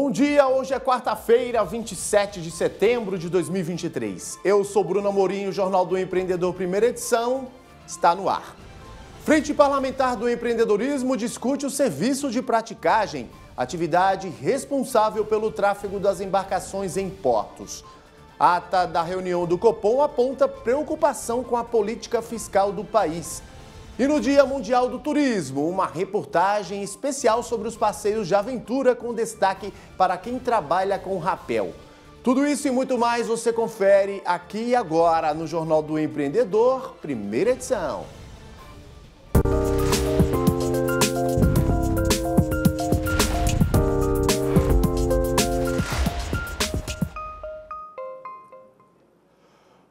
Bom dia, hoje é quarta-feira, 27 de setembro de 2023. Eu sou Bruno Amorim, o Jornal do Empreendedor, primeira edição, está no ar. Frente Parlamentar do Empreendedorismo discute o serviço de praticagem, atividade responsável pelo tráfego das embarcações em portos. A ata da reunião do Copom aponta preocupação com a política fiscal do país. E no Dia Mundial do Turismo, uma reportagem especial sobre os passeios de aventura com destaque para quem trabalha com rapel. Tudo isso e muito mais você confere aqui e agora no Jornal do Empreendedor, primeira edição.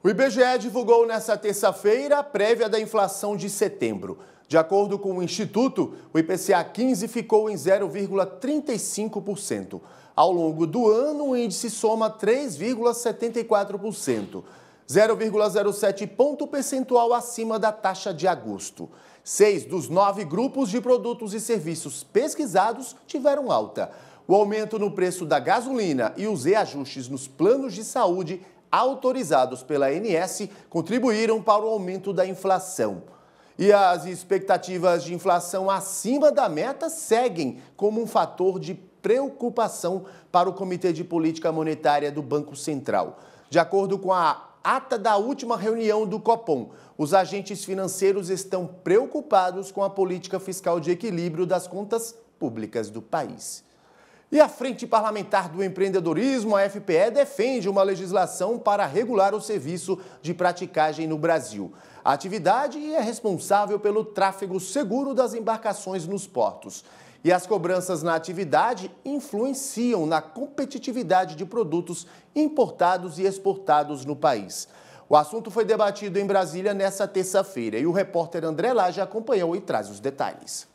O IBGE divulgou nesta terça-feira a prévia da inflação de setembro. De acordo com o Instituto, o IPCA 15 ficou em 0,35%. Ao longo do ano, o índice soma 3,74%, 0,07 ponto percentual acima da taxa de agosto. 6 dos 9 grupos de produtos e serviços pesquisados tiveram alta. O aumento no preço da gasolina e os reajustes nos planos de saúde autorizados pela ANS contribuíram para o aumento da inflação. E as expectativas de inflação acima da meta seguem como um fator de preocupação para o Comitê de Política Monetária do Banco Central. De acordo com a ata da última reunião do Copom, os agentes financeiros estão preocupados com a política fiscal de equilíbrio das contas públicas do país. E a Frente Parlamentar do Empreendedorismo, a FPE, defende uma legislação para regular o serviço de praticagem no Brasil. A atividade é responsável pelo tráfego seguro das embarcações nos portos. E as cobranças na atividade influenciam na competitividade de produtos importados e exportados no país. O assunto foi debatido em Brasília nesta terça-feira e o repórter André Lage acompanhou e traz os detalhes.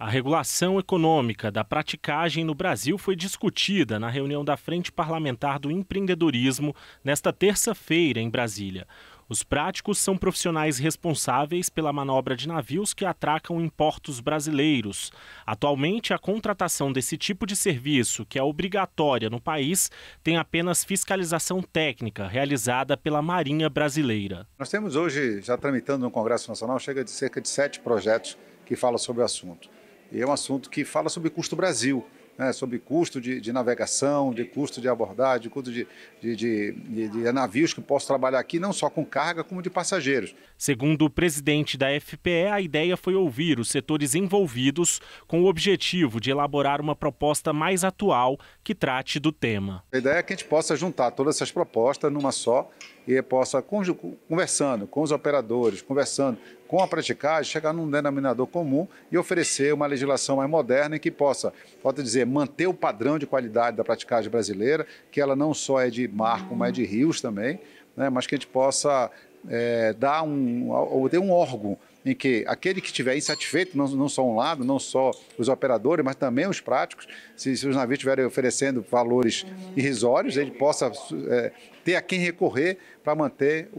A regulação econômica da praticagem no Brasil foi discutida na reunião da Frente Parlamentar do Empreendedorismo nesta terça-feira em Brasília. Os práticos são profissionais responsáveis pela manobra de navios que atracam em portos brasileiros. Atualmente, a contratação desse tipo de serviço, que é obrigatória no país, tem apenas fiscalização técnica realizada pela Marinha Brasileira. Nós temos hoje, já tramitando no Congresso Nacional, chega de cerca de 7 projetos que falam sobre o assunto. E é um assunto que fala sobre custo Brasil, né? Sobre custo de navegação, de custo de abordagem, de custo de navios que possam trabalhar aqui, não só com carga, como de passageiros. Segundo o presidente da FPE, a ideia foi ouvir os setores envolvidos com o objetivo de elaborar uma proposta mais atual que trate do tema. A ideia é que a gente possa juntar todas essas propostas numa só e possa, conversando com os operadores, conversando com a praticagem, chegar num denominador comum e oferecer uma legislação mais moderna e que possa, pode dizer, manter o padrão de qualidade da praticagem brasileira, que ela não só é de mar, como é de rios também, né, mas que a gente possa ter um órgão em que aquele que estiver insatisfeito, não só um lado, não só os operadores, mas também os práticos, se os navios estiverem oferecendo valores irrisórios, ele possa ter a quem recorrer para manter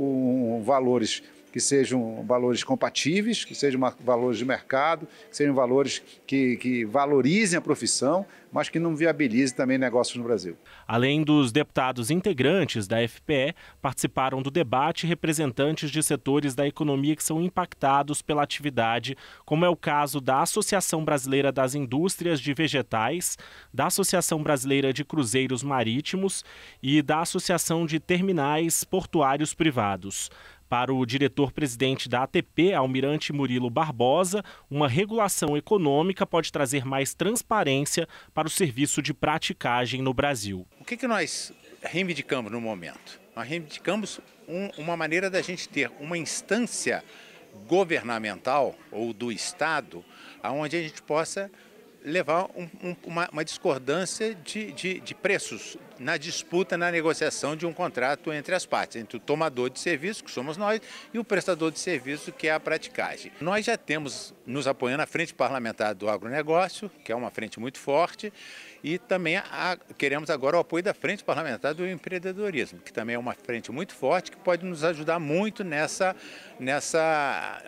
valores que sejam valores compatíveis, que sejam valores de mercado, que sejam valores que valorizem a profissão, mas que não viabilizem também negócios no Brasil. Além dos deputados integrantes da FPE, participaram do debate representantes de setores da economia que são impactados pela atividade, como é o caso da Associação Brasileira das Indústrias de Vegetais, da Associação Brasileira de Cruzeiros Marítimos e da Associação de Terminais Portuários Privados. Para o diretor-presidente da ATP, Almirante Murilo Barbosa, uma regulação econômica pode trazer mais transparência para o serviço de praticagem no Brasil. O que nós reivindicamos no momento? Nós reivindicamos uma maneira da gente ter uma instância governamental ou do Estado, onde a gente possa levar uma discordância de preços na disputa, na negociação de um contrato entre as partes, entre o tomador de serviço, que somos nós, e o prestador de serviço, que é a praticagem. Nós já temos nos apoiando a Frente Parlamentar do Agronegócio, que é uma frente muito forte, e também queremos agora o apoio da Frente Parlamentar do Empreendedorismo, que também é uma frente muito forte, que pode nos ajudar muito nessa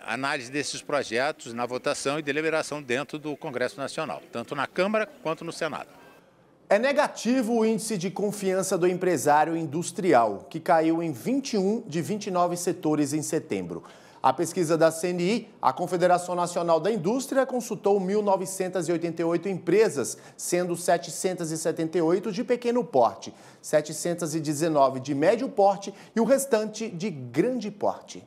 análise desses projetos, na votação e deliberação dentro do Congresso Nacional. tanto na Câmara quanto no Senado. É negativo o índice de confiança do empresário industrial, que caiu em 21 de 29 setores em setembro. A pesquisa da CNI, a Confederação Nacional da Indústria, consultou 1.988 empresas, sendo 778 de pequeno porte, 719 de médio porte e o restante de grande porte.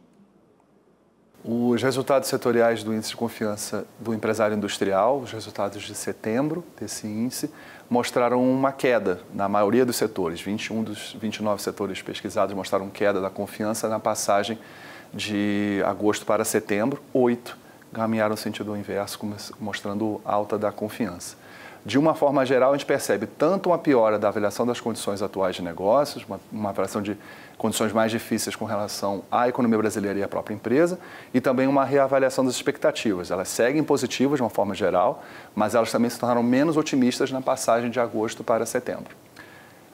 Os resultados setoriais do índice de confiança do empresário industrial, os resultados de setembro desse índice, mostraram uma queda na maioria dos setores. 21 dos 29 setores pesquisados mostraram queda da confiança na passagem de agosto para setembro. 8 caminharam no sentido inverso, mostrando alta da confiança. De uma forma geral, a gente percebe tanto uma piora da avaliação das condições atuais de negócios, uma avaliação de condições mais difíceis com relação à economia brasileira e à própria empresa, e também uma reavaliação das expectativas. Elas seguem positivas de uma forma geral, mas elas também se tornaram menos otimistas na passagem de agosto para setembro.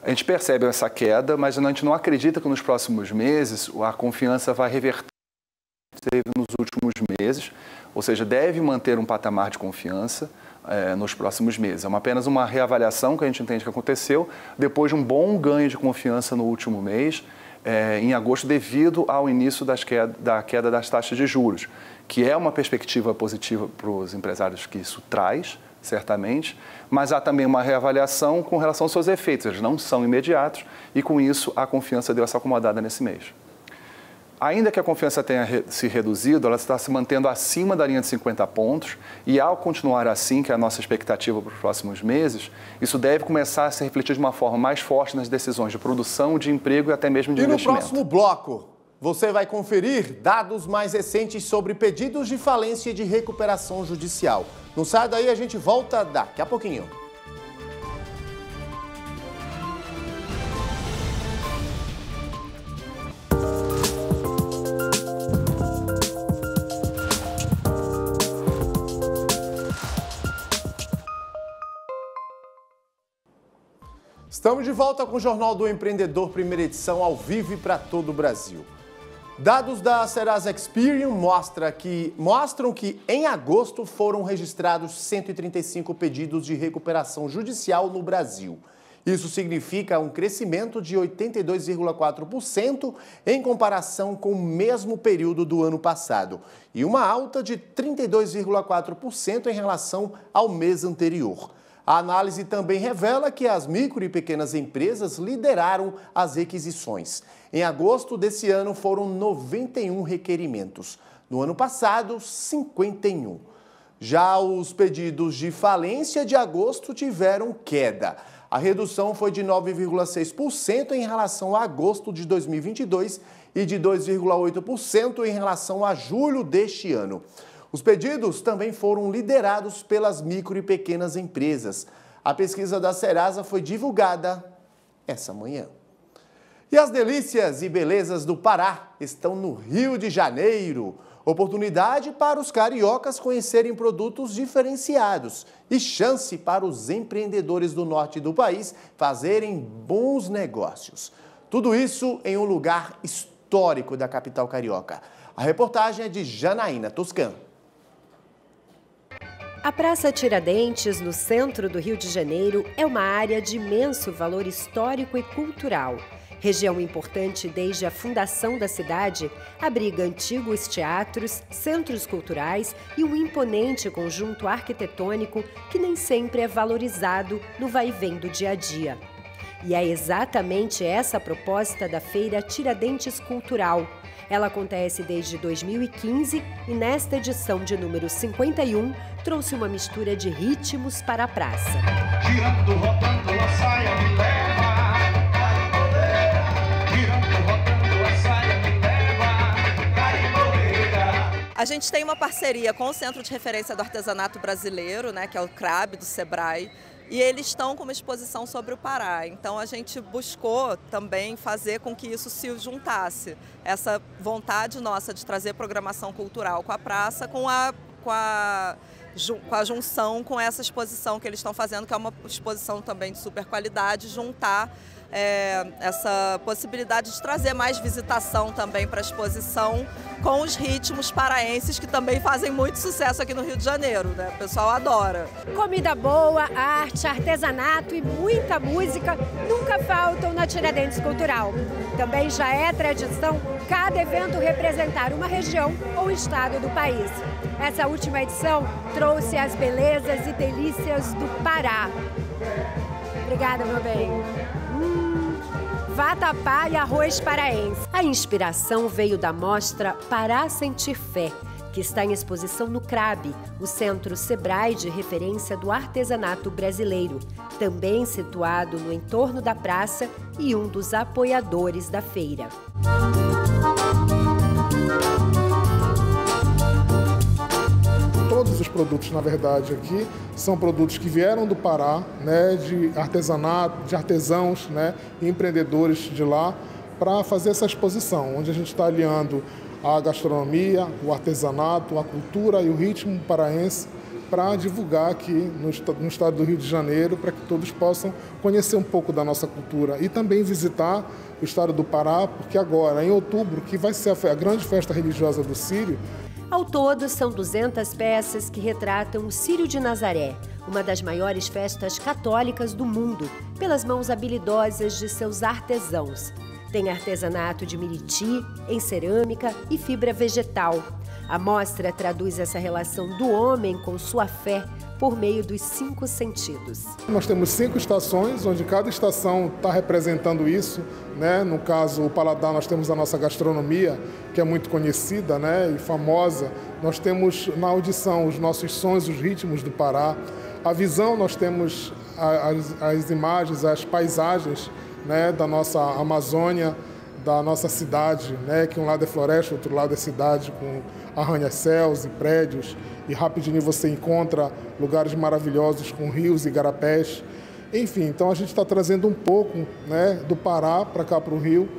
A gente percebe essa queda, mas a gente não acredita que nos próximos meses a confiança vai reverter o que teve nos últimos meses, ou seja, deve manter um patamar de confiança nos próximos meses. É apenas uma reavaliação que a gente entende que aconteceu depois de um bom ganho de confiança no último mês, em agosto, devido ao início da queda das taxas de juros, que é uma perspectiva positiva para os empresários que isso traz, certamente, mas há também uma reavaliação com relação aos seus efeitos. Eles não são imediatos e, com isso, a confiança deu essa acomodada nesse mês. Ainda que a confiança tenha se reduzido, ela está se mantendo acima da linha de 50 pontos e, ao continuar assim, que é a nossa expectativa para os próximos meses, isso deve começar a se refletir de uma forma mais forte nas decisões de produção, de emprego e até mesmo de investimento. E no próximo bloco, você vai conferir dados mais recentes sobre pedidos de falência e de recuperação judicial. Não sai daí, a gente volta daqui a pouquinho. Estamos de volta com o Jornal do Empreendedor, primeira edição, ao vivo e para todo o Brasil. Dados da Serasa Experian mostram que em agosto foram registrados 135 pedidos de recuperação judicial no Brasil. Isso significa um crescimento de 82,4% em comparação com o mesmo período do ano passado e uma alta de 32,4% em relação ao mês anterior. A análise também revela que as micro e pequenas empresas lideraram as requisições. Em agosto desse ano foram 91 requerimentos. No ano passado, 51. Já os pedidos de falência de agosto tiveram queda. A redução foi de 9,6% em relação a agosto de 2022 e de 2,8% em relação a julho deste ano. Os pedidos também foram liderados pelas micro e pequenas empresas. A pesquisa da Serasa foi divulgada essa manhã. E as delícias e belezas do Pará estão no Rio de Janeiro. Oportunidade para os cariocas conhecerem produtos diferenciados e chance para os empreendedores do norte do país fazerem bons negócios. Tudo isso em um lugar histórico da capital carioca. A reportagem é de Janaína Toscan. A Praça Tiradentes, no centro do Rio de Janeiro, é uma área de imenso valor histórico e cultural. Região importante desde a fundação da cidade, abriga antigos teatros, centros culturais e um imponente conjunto arquitetônico que nem sempre é valorizado no vai-vem do dia a dia. E é exatamente essa a proposta da Feira Tiradentes Cultural. Ela acontece desde 2015 e nesta edição de número 51 trouxe uma mistura de ritmos para a praça. Girando, rodando, a saia me leva. Girando, rodando, a saia me leva. A gente tem uma parceria com o Centro de Referência do Artesanato Brasileiro, que é o CRAB do Sebrae. E eles estão com uma exposição sobre o Pará. Então a gente buscou também fazer com que isso se juntasse. Essa vontade nossa de trazer programação cultural com a praça, com a junção com essa exposição que eles estão fazendo, que é uma exposição também de super qualidade, juntar essa possibilidade de trazer mais visitação também para a exposição com os ritmos paraenses que também fazem muito sucesso aqui no Rio de Janeiro, né? O pessoal adora. Comida boa, arte, artesanato e muita música nunca faltam na Tiradentes Cultural. Também já é tradição cada evento representar uma região ou estado do país. Essa última edição trouxe as belezas e delícias do Pará. Obrigada, meu bem. Vatapá e arroz paraense. A inspiração veio da mostra Pará Sentir Fé, que está em exposição no CRAB, o Centro Sebrae de Referência do Artesanato Brasileiro, também situado no entorno da praça e um dos apoiadores da feira. Todos os produtos, na verdade, aqui são produtos que vieram do Pará, né, de artesanato, de artesãos, né, e empreendedores de lá, para fazer essa exposição, onde a gente está aliando a gastronomia, o artesanato, a cultura e o ritmo paraense para divulgar aqui no estado do Rio de Janeiro, para que todos possam conhecer um pouco da nossa cultura e também visitar o estado do Pará, porque agora, em outubro, que vai ser a grande festa religiosa do Círio. Ao todo, são 200 peças que retratam o Círio de Nazaré, uma das maiores festas católicas do mundo, pelas mãos habilidosas de seus artesãos. Tem artesanato de miriti, em cerâmica e fibra vegetal. A mostra traduz essa relação do homem com sua fé por meio dos 5 sentidos. Nós temos 5 estações, onde cada estação está representando isso, né? No caso, o paladar, nós temos a nossa gastronomia, que é muito conhecida, né, e famosa. Nós temos na audição os nossos sons, os ritmos do Pará. A visão, nós temos as imagens, as paisagens, né, da nossa Amazônia, da nossa cidade, né, que um lado é floresta, outro lado é cidade, com arranha-céus e prédios, e rapidinho você encontra lugares maravilhosos com rios e igarapés. Enfim, então a gente está trazendo um pouco, né, do Pará para cá para o Rio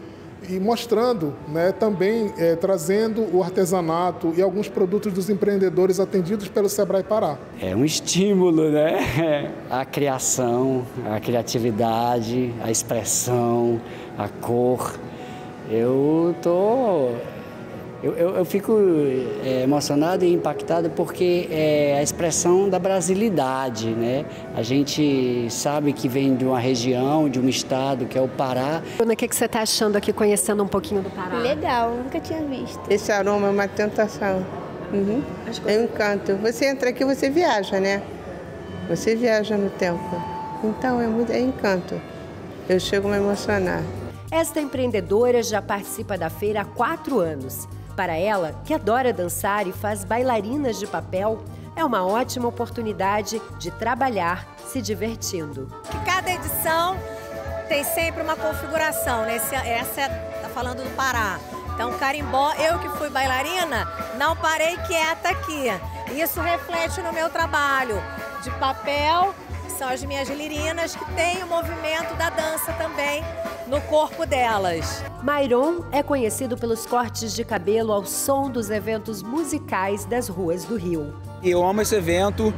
e mostrando, né, também trazendo o artesanato e alguns produtos dos empreendedores atendidos pelo Sebrae Pará. É um estímulo, né? A criação, a criatividade, a expressão, a cor. Eu fico emocionado e impactado porque é a expressão da brasilidade, né? A gente sabe que vem de uma região, de um estado, que é o Pará. O que você está achando aqui, conhecendo um pouquinho do Pará? Legal, nunca tinha visto. Esse aroma é uma tentação. É um encanto. Você entra aqui, você viaja, né? Você viaja no tempo. Então é encanto. Eu chego a me emocionar. Esta empreendedora já participa da feira há 4 anos. Para ela, que adora dançar e faz bailarinas de papel, é uma ótima oportunidade de trabalhar se divertindo. Cada edição tem sempre uma configuração, né? Essa tá falando do Pará. Então, carimbó, eu que fui bailarina, não parei quieta aqui. Isso reflete no meu trabalho de papel, que são as minhas lirinas, que tem o movimento da dança também no corpo delas. Mayron é conhecido pelos cortes de cabelo ao som dos eventos musicais das ruas do Rio. Eu amo esse evento,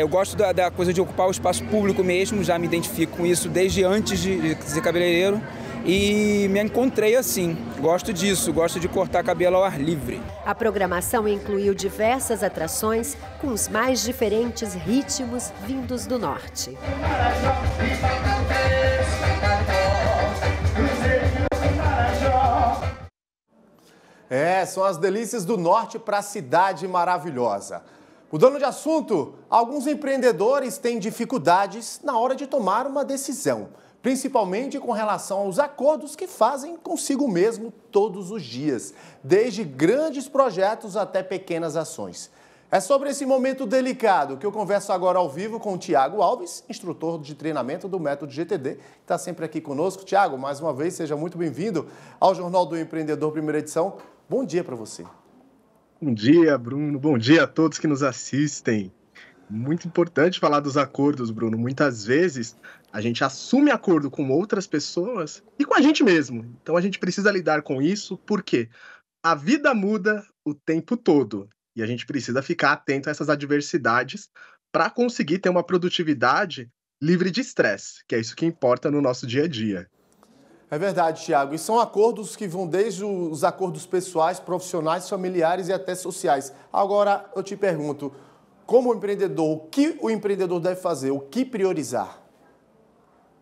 eu gosto da coisa de ocupar o espaço público mesmo, já me identifico com isso desde antes de ser cabeleireiro e me encontrei assim, gosto disso, gosto de cortar cabelo ao ar livre. A programação incluiu diversas atrações com os mais diferentes ritmos vindos do norte. São as delícias do norte para a cidade maravilhosa. Mudando de assunto, alguns empreendedores têm dificuldades na hora de tomar uma decisão, principalmente com relação aos acordos que fazem consigo mesmo todos os dias, desde grandes projetos até pequenas ações. É sobre esse momento delicado que eu converso agora ao vivo com o Tiago Alves, instrutor de treinamento do Método GTD, que está sempre aqui conosco. Tiago, mais uma vez, seja muito bem-vindo ao Jornal do Empreendedor, primeira edição. Bom dia para você. Bom dia, Bruno. Bom dia a todos que nos assistem. Muito importante falar dos acordos, Bruno. Muitas vezes a gente assume acordo com outras pessoas e com a gente mesmo. Então a gente precisa lidar com isso porque a vida muda o tempo todo. E a gente precisa ficar atento a essas adversidades para conseguir ter uma produtividade livre de estresse, que é isso que importa no nosso dia a dia. É verdade, Tiago. E são acordos que vão desde os acordos pessoais, profissionais, familiares e até sociais. Agora, eu te pergunto, como empreendedor, o que o empreendedor deve fazer? O que priorizar?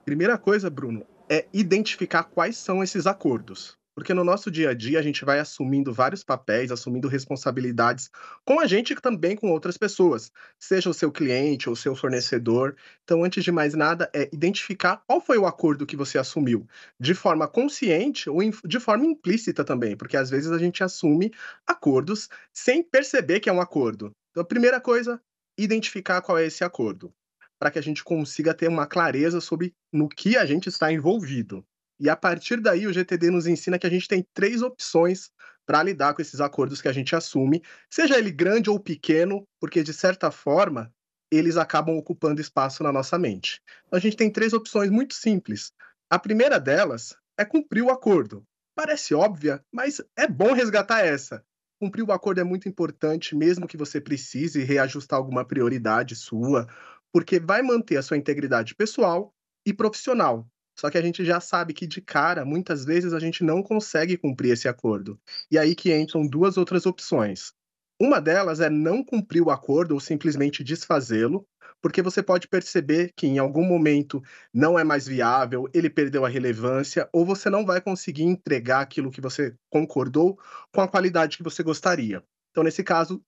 Primeira coisa, Bruno, é identificar quais são esses acordos. Porque no nosso dia a dia a gente vai assumindo vários papéis, assumindo responsabilidades com a gente e também com outras pessoas, seja o seu cliente ou o seu fornecedor. Então, antes de mais nada, é identificar qual foi o acordo que você assumiu, de forma consciente ou de forma implícita também, porque às vezes a gente assume acordos sem perceber que é um acordo. Então, a primeira coisa, identificar qual é esse acordo, para que a gente consiga ter uma clareza sobre no que a gente está envolvido. E a partir daí, o GTD nos ensina que a gente tem 3 opções para lidar com esses acordos que a gente assume, seja ele grande ou pequeno, porque, de certa forma, eles acabam ocupando espaço na nossa mente. Então, a gente tem 3 opções muito simples. A primeira delas é cumprir o acordo. Parece óbvia, mas é bom resgatar essa. Cumprir o acordo é muito importante, mesmo que você precise reajustar alguma prioridade sua, porque vai manter a sua integridade pessoal e profissional. Só que a gente já sabe que, de cara, muitas vezes a gente não consegue cumprir esse acordo. E aí que entram 2 outras opções. Uma delas é não cumprir o acordo ou simplesmente desfazê-lo, porque você pode perceber que em algum momento não é mais viável, ele perdeu a relevância, ou você não vai conseguir entregar aquilo que você concordou com a qualidade que você gostaria. Então, nesse caso,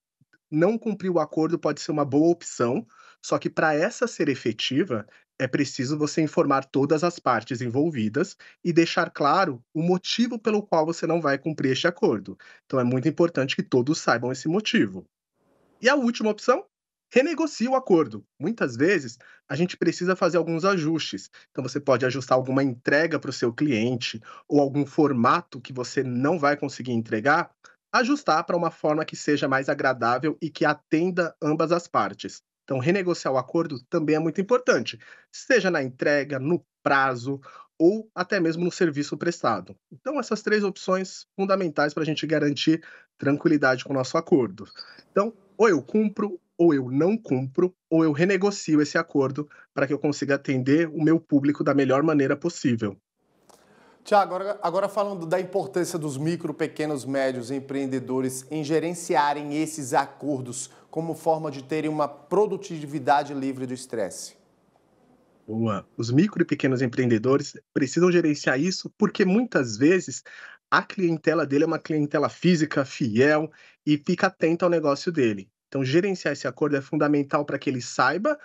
não cumprir o acordo pode ser uma boa opção, só que para essa ser efetiva, é preciso você informar todas as partes envolvidas e deixar claro o motivo pelo qual você não vai cumprir este acordo. Então é muito importante que todos saibam esse motivo. E a última opção? Renegocie o acordo. Muitas vezes, a gente precisa fazer alguns ajustes. Então você pode ajustar alguma entrega para o seu cliente ou algum formato que você não vai conseguir entregar, ajustar para uma forma que seja mais agradável e que atenda ambas as partes. Então, renegociar o acordo também é muito importante, seja na entrega, no prazo ou até mesmo no serviço prestado. Então, essas 3 opções fundamentais para a gente garantir tranquilidade com o nosso acordo. Então, ou eu cumpro, ou eu não cumpro, ou eu renegocio esse acordo para que eu consiga atender o meu público da melhor maneira possível. Tiago, agora falando da importância dos micro, pequenos, médios empreendedores em gerenciarem esses acordos como forma de terem uma produtividade livre do estresse. Boa. Os micro e pequenos empreendedores precisam gerenciar isso porque muitas vezes a clientela dele é uma clientela física, fiel e fica atenta ao negócio dele. Então, gerenciar esse acordo é fundamental para que ele saiba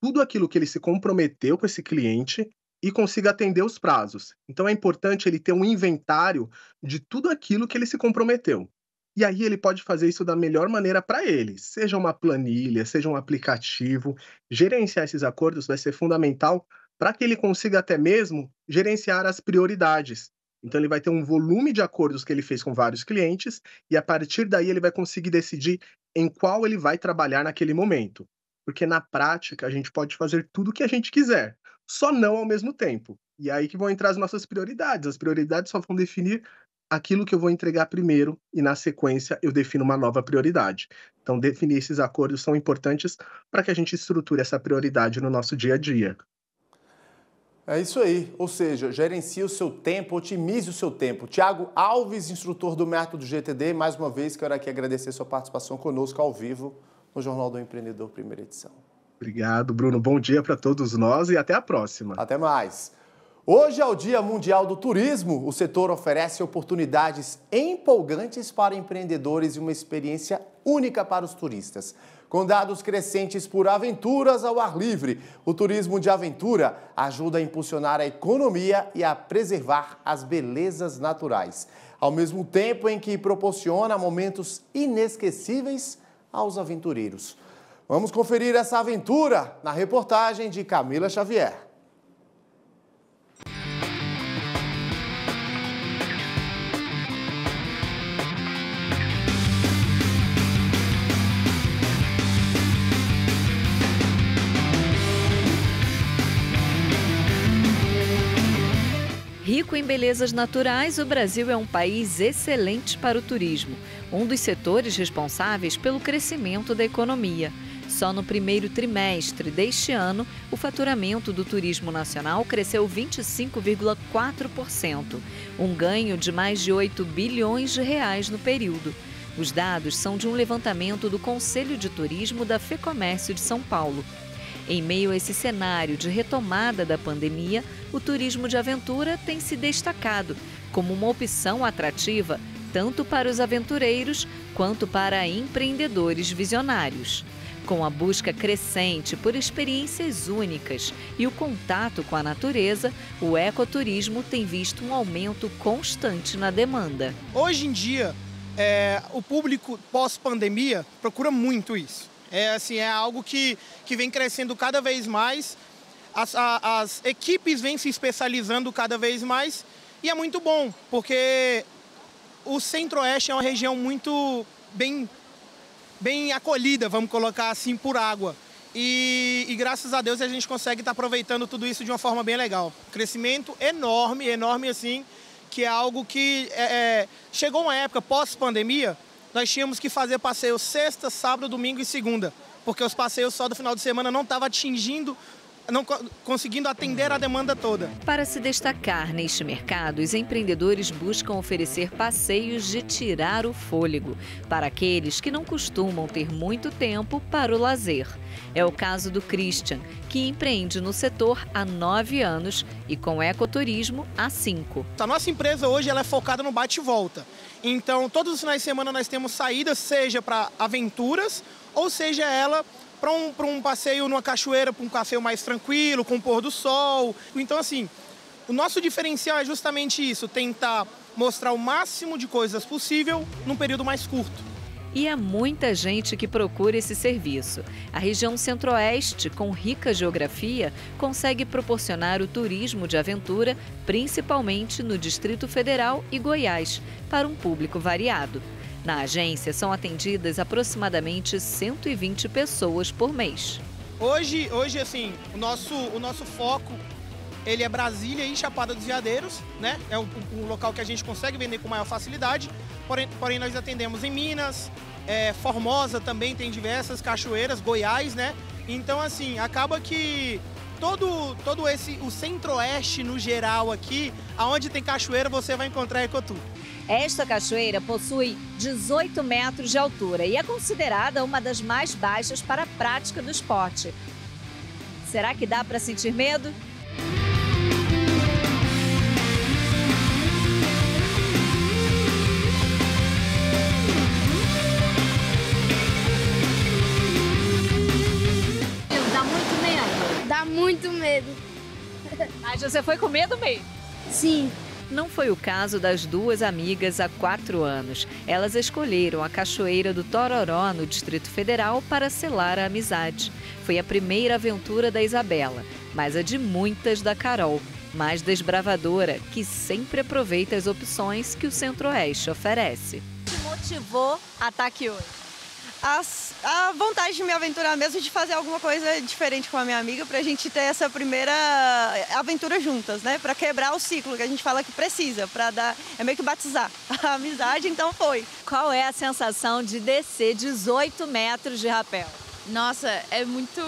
tudo aquilo que ele se comprometeu com esse cliente e consiga atender os prazos. Então é importante ele ter um inventário de tudo aquilo que ele se comprometeu. E aí ele pode fazer isso da melhor maneira para ele, seja uma planilha, seja um aplicativo. Gerenciar esses acordos vai ser fundamental para que ele consiga até mesmo gerenciar as prioridades. Então ele vai ter um volume de acordos que ele fez com vários clientes e a partir daí ele vai conseguir decidir em qual ele vai trabalhar naquele momento. Porque na prática a gente pode fazer tudo o que a gente quiser, só não ao mesmo tempo. E aí que vão entrar as nossas prioridades. As prioridades só vão definir aquilo que eu vou entregar primeiro e, na sequência, eu defino uma nova prioridade. Então, definir esses acordos são importantes para que a gente estruture essa prioridade no nosso dia a dia. É isso aí, ou seja, gerencie o seu tempo, otimize o seu tempo. Tiago Alves, instrutor do Método GTD, mais uma vez quero aqui agradecer sua participação conosco ao vivo no Jornal do Empreendedor, primeira edição. Obrigado, Bruno. Bom dia para todos nós e até a próxima. Até mais. Hoje é o Dia Mundial do Turismo. O setor oferece oportunidades empolgantes para empreendedores e uma experiência única para os turistas. Com dados crescentes por aventuras ao ar livre, o turismo de aventura ajuda a impulsionar a economia e a preservar as belezas naturais, ao mesmo tempo em que proporciona momentos inesquecíveis aos aventureiros. Vamos conferir essa aventura na reportagem de Camila Xavier. Rico em belezas naturais, o Brasil é um país excelente para o turismo, um dos setores responsáveis pelo crescimento da economia. Só no primeiro trimestre deste ano, o faturamento do turismo nacional cresceu 25,4%, um ganho de mais de 8 bilhões de reais no período. Os dados são de um levantamento do Conselho de Turismo da FEComércio de São Paulo. Em meio a esse cenário de retomada da pandemia, o turismo de aventura tem se destacado como uma opção atrativa tanto para os aventureiros quanto para empreendedores visionários. Com a busca crescente por experiências únicas e o contato com a natureza, o ecoturismo tem visto um aumento constante na demanda. Hoje em dia, o público pós-pandemia procura muito isso. É algo que vem crescendo cada vez mais, as equipes vêm se especializando cada vez mais e é muito bom, porque o Centro-Oeste é uma região muito bem acolhida, vamos colocar assim, por água. E graças a Deus a gente consegue estar aproveitando tudo isso de uma forma bem legal. Crescimento enorme assim, que é algo que chegou uma época pós-pandemia, nós tínhamos que fazer passeios sexta, sábado, domingo e segunda, porque os passeios só do final de semana não estavam conseguindo atender a demanda toda. Para se destacar neste mercado, os empreendedores buscam oferecer passeios de tirar o fôlego para aqueles que não costumam ter muito tempo para o lazer. É o caso do Christian, que empreende no setor há 9 anos e com ecoturismo há 5. A nossa empresa hoje ela é focada no bate e volta. Então, todos os finais de semana nós temos saídas, seja para aventuras ou seja ela para um passeio numa cachoeira, para um passeio mais tranquilo, com o pôr do sol. Então, assim, o nosso diferencial é justamente isso, tentar mostrar o máximo de coisas possível num período mais curto. E há muita gente que procura esse serviço. A região Centro-Oeste, com rica geografia, consegue proporcionar o turismo de aventura, principalmente no Distrito Federal e Goiás, para um público variado. Na agência, são atendidas aproximadamente 120 pessoas por mês. Hoje assim, o nosso foco ele é Brasília e Chapada dos Veadeiros, né? É o local que a gente consegue vender com maior facilidade, porém nós atendemos em Minas, Formosa também tem diversas cachoeiras, Goiás, né? Então, assim, acaba que o Centro-Oeste no geral aqui, aonde tem cachoeira, você vai encontrar Ecotour. Esta cachoeira possui 18 metros de altura e é considerada uma das mais baixas para a prática do esporte. Será que dá para sentir medo? Dá muito medo. Dá muito medo. Mas você foi com medo mesmo? Sim. Não foi o caso das duas amigas há 4 anos. Elas escolheram a Cachoeira do Tororó, no Distrito Federal, para selar a amizade. Foi a primeira aventura da Isabela, mas a de muitas da Carol, mais desbravadora, que sempre aproveita as opções que o Centro-Oeste oferece. O que motivou a estar aqui hoje? A vontade de me aventurar mesmo, de fazer alguma coisa diferente com a minha amiga, pra gente ter essa primeira aventura juntas, né? Pra quebrar o ciclo que a gente fala que precisa, é meio que batizar a amizade, então foi. Qual é a sensação de descer 18 metros de rapel? Nossa, é muito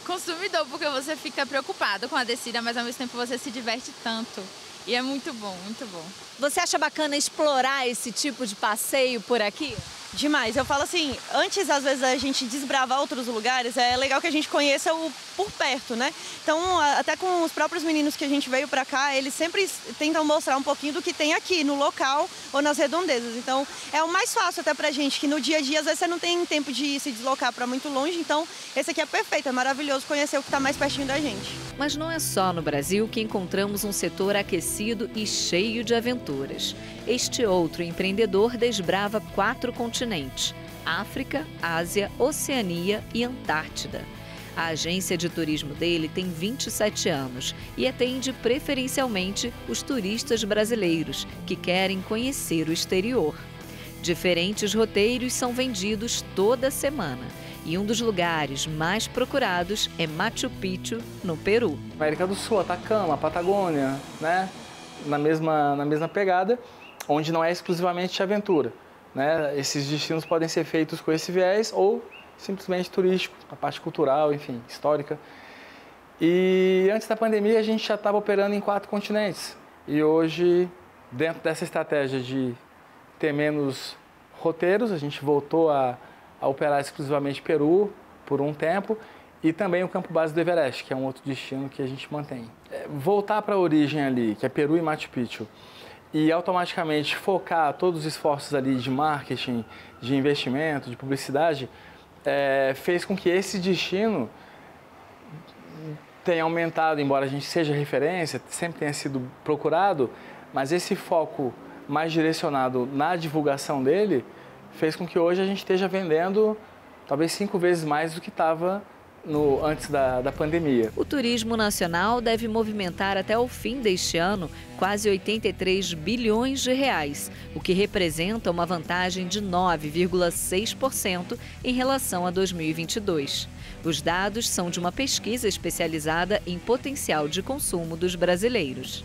consumidor, porque você fica preocupado com a descida, mas ao mesmo tempo você se diverte tanto. E é muito bom, muito bom. Você acha bacana explorar esse tipo de passeio por aqui? Demais. Eu falo assim, antes às vezes a gente desbravar outros lugares, é legal que a gente conheça por perto, né? Então, até com os próprios meninos que a gente veio pra cá, eles sempre tentam mostrar um pouquinho do que tem aqui, no local ou nas redondezas. Então, é o mais fácil até pra gente, que no dia a dia, às vezes você não tem tempo de se deslocar pra muito longe, então esse aqui é perfeito, é maravilhoso conhecer o que tá mais pertinho da gente. Mas não é só no Brasil que encontramos um setor aquecido e cheio de aventuras. Este outro empreendedor desbrava 4 continentes: África, Ásia, Oceania e Antártida. A agência de turismo dele tem 27 anos e atende preferencialmente os turistas brasileiros que querem conhecer o exterior. Diferentes roteiros são vendidos toda semana e um dos lugares mais procurados é Machu Picchu, no Peru. América do Sul, Atacama, Patagônia, né? Na mesma pegada, onde não é exclusivamente aventura, né? Esses destinos podem ser feitos com esse viés ou simplesmente turístico, a parte cultural, enfim, histórica. E antes da pandemia a gente já estava operando em 4 continentes. E hoje, dentro dessa estratégia de ter menos roteiros, a gente voltou a operar exclusivamente Peru por um tempo e também o campo base do Everest, que é um outro destino que a gente mantém. Voltar para a origem ali, que é Peru e Machu Picchu, e automaticamente focar todos os esforços ali de marketing, de investimento, de publicidade, fez com que esse destino tenha aumentado, embora a gente seja referência, sempre tenha sido procurado, mas esse foco mais direcionado na divulgação dele fez com que hoje a gente esteja vendendo talvez 5 vezes mais do que estava antes da pandemia. O turismo nacional deve movimentar até o fim deste ano quase 83 bilhões de reais, o que representa uma vantagem de 9,6% em relação a 2022. Os dados são de uma pesquisa especializada em potencial de consumo dos brasileiros.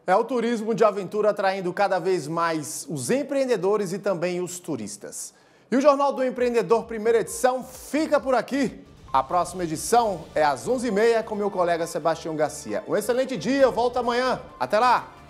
É o turismo de aventura atraindo cada vez mais os empreendedores e também os turistas. E o Jornal do Empreendedor, primeira edição, fica por aqui. A próxima edição é às 11h30 com meu colega Sebastião Garcia. Um excelente dia, eu volto amanhã. Até lá!